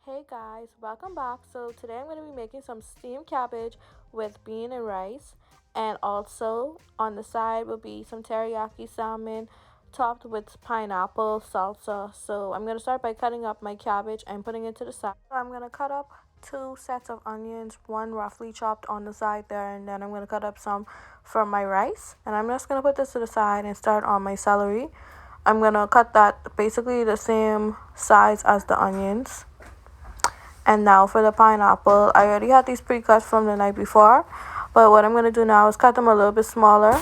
Hey guys, welcome back. So today I'm going to be making some steamed cabbage with bean and rice, and also on the side will be some teriyaki salmon topped with pineapple salsa. So I'm going to start by cutting up my cabbage and putting it to the side. So I'm going to cut up two sets of onions, one roughly chopped on the side there, and then I'm going to cut up some for my rice. And I'm just going to put this to the side and start on my celery. I'm going to cut that basically the same size as the onions. And now for the pineapple, I already had these pre-cut from the night before, but what I'm going to do now is cut them a little bit smaller.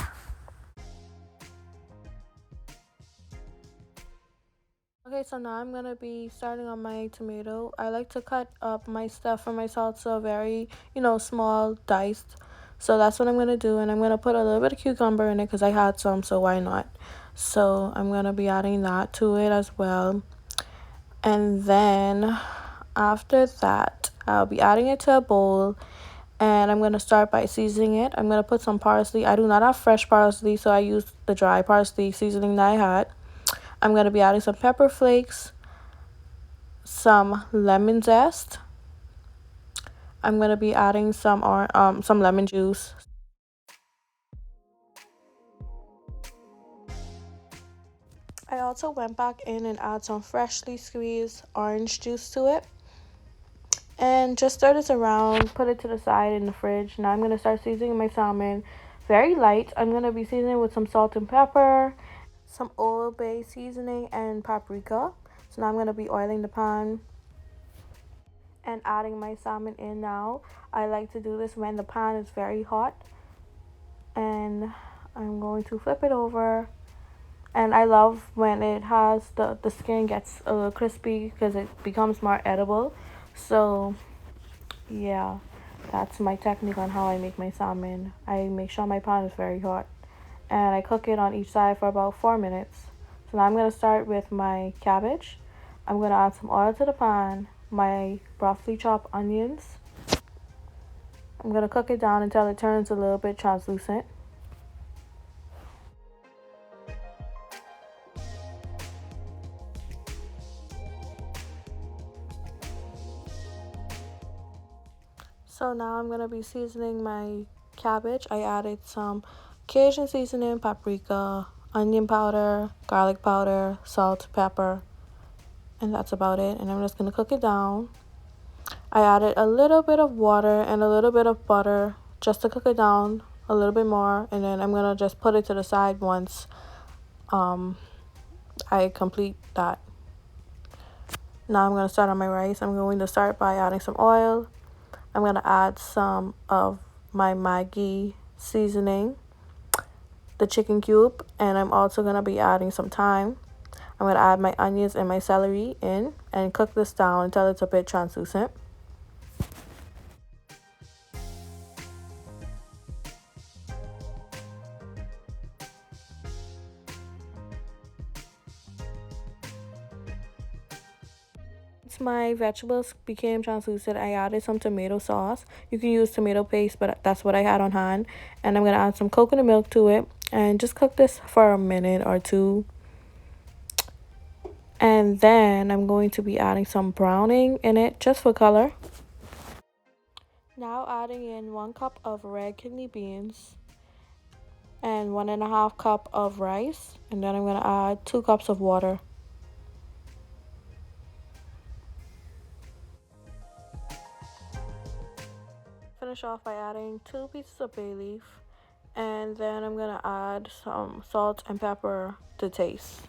Okay, so now I'm going to be starting on my tomato. I like to cut up my stuff for my salsa very, small, diced. So that's what I'm going to do, and I'm going to put a little bit of cucumber in it because I had some, so why not? So I'm going to be adding that to it as well. And then after that, I'll be adding it to a bowl, and I'm going to start by seasoning it. I'm going to put some parsley. I do not have fresh parsley, so I used the dry parsley seasoning that I had. I'm going to be adding some pepper flakes, some lemon zest. I'm going to be adding some lemon juice. I also went back in and add some freshly squeezed orange juice to it. And just stir this around, put it to the side in the fridge. Now I'm going to start seasoning my salmon very light. I'm going to be seasoning with some salt and pepper, some oil-based seasoning, and paprika. So now I'm going to be oiling the pan and adding my salmon in now. I like to do this when the pan is very hot. And I'm going to flip it over. And I love when it has the skin gets a little crispy because it becomes more edible. So yeah, that's my technique on how I make my salmon. I make sure my pan is very hot, and I cook it on each side for about 4 minutes. So now I'm going to start with my cabbage. I'm going to add some oil to the pan, my roughly chopped onions. I'm going to cook it down until it turns a little bit translucent. So now I'm going to be seasoning my cabbage. I added some Cajun seasoning, paprika, onion powder, garlic powder, salt, pepper, and that's about it. And I'm just going to cook it down. I added a little bit of water and a little bit of butter just to cook it down a little bit more, and then I'm going to just put it to the side once I complete that. Now I'm going to start on my rice. I'm going to start by adding some oil. I'm going to add some of my Maggi seasoning, the chicken cube, and I'm also going to be adding some thyme. I'm going to add my onions and my celery in and cook this down until it's a bit translucent. Once my vegetables became translucent, I added some tomato sauce. You can use tomato paste, but that's what I had on hand. And I'm going to add some coconut milk to it and just cook this for a minute or two. And then I'm going to be adding some browning in it just for color. Now adding in 1 cup of red kidney beans and 1.5 cup of rice. And then I'm going to add 2 cups of water. Finish off by adding 2 pieces of bay leaf, and then I'm gonna add some salt and pepper to taste.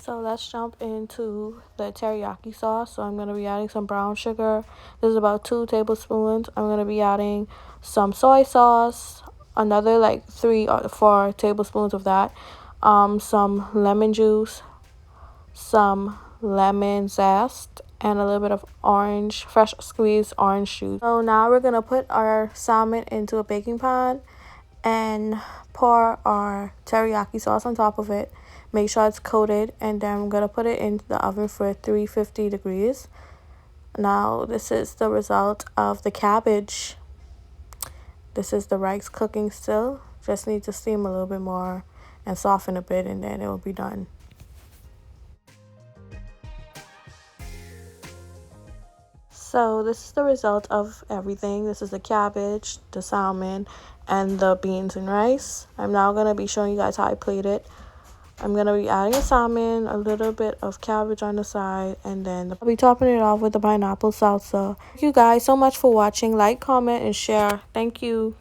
So let's jump into the teriyaki sauce. So I'm gonna be adding some brown sugar. This is about 2 tablespoons. I'm gonna be adding some soy sauce, another like 3 or 4 tablespoons of that, some lemon juice, some lemon zest, and a little bit of fresh squeezed orange juice. So now we're gonna put our salmon into a baking pan and pour our teriyaki sauce on top of it. Make sure it's coated, and then I'm gonna put it into the oven for 350 degrees. Now this is the result of the cabbage. This is the rice cooking still. Just need to steam a little bit more and soften a bit, and then it will be done. So this is the result of everything. This is the cabbage, the salmon, and the beans and rice. I'm now going to be showing you guys how I plate it. I'm going to be adding a salmon, a little bit of cabbage on the side, and then I'll be topping it off with the pineapple salsa. Thank you guys so much for watching. Like, comment, and share. Thank you.